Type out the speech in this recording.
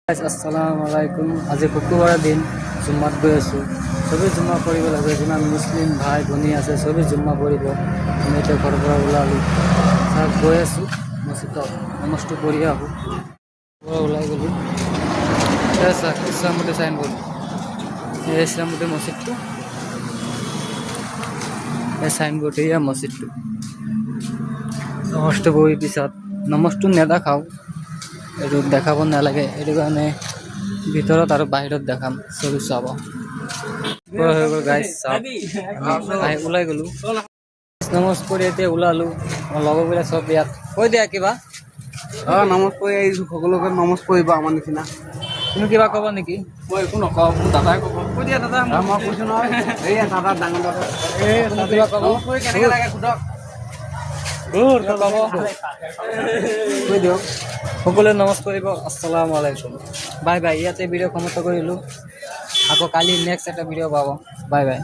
আসসালামাইকুম। আজি শুক্ৰবাৰৰ দিন জুম্মাত গৈ আছোঁ। চবেই জুম্মা পঢ়িব লাগে, যিমান মুছলিম ভাই ভনী আছে চবেই জুম্মা পঢ়িব। আমি এতিয়া ঘৰৰ পৰা ওলালোঁ, গৈ আছোঁ মছজিদত নমাজটো পঢ়ি আহোঁ। ওলাই গ'লোঁ ইছলামপতি চাইনবোৰ্ড, এই ইছলামপতি মছজিদটো, এই চাইনবোৰ্ড এয়া মছজিদটো। নমাজটো পঢ়ি পিছত নমাজটো নেদেখাওঁ, এইটো দেখাব নালাগে, এইটো কাৰণে ভিতৰত আৰু বাহিৰত দেখাম, চবে চাব। হৈ গ'ল গাইজ, ওলাই গ'লোঁ। নমাজ পঢ়ি এতিয়া ওলালোঁ, লগৰবিলাক চব ইয়াত। কৈ দিয়া কিবা। নামাজ পঢ়ি আহিছোঁ, সকলোকে নামাজ পঢ়িব আমাৰ নিচিনা। তুমি কিবা ক'বা নেকি? মই একো নকওঁ, মোৰ দাদাই ক'ব। কৈ দিয়া দাদা। মই কৈছোঁ নহয়, এইয়া দাদা ডাঙৰ দাদা। তুমি কিবা ক'ব? নামাজ পঢ়ি কেনেকৈ লাগে সোধক। কৈ দিয়ক। সকলোৱে নমাজ পঢ়িব। আসসালামু আলাইকুম, বাই বাই। ইয়াতে ভিডিঅ' সমাপ্ত কৰিলোঁ। আকৌ কালি নেক্সট এটা ভিডিঅ' পাব। Bye bye.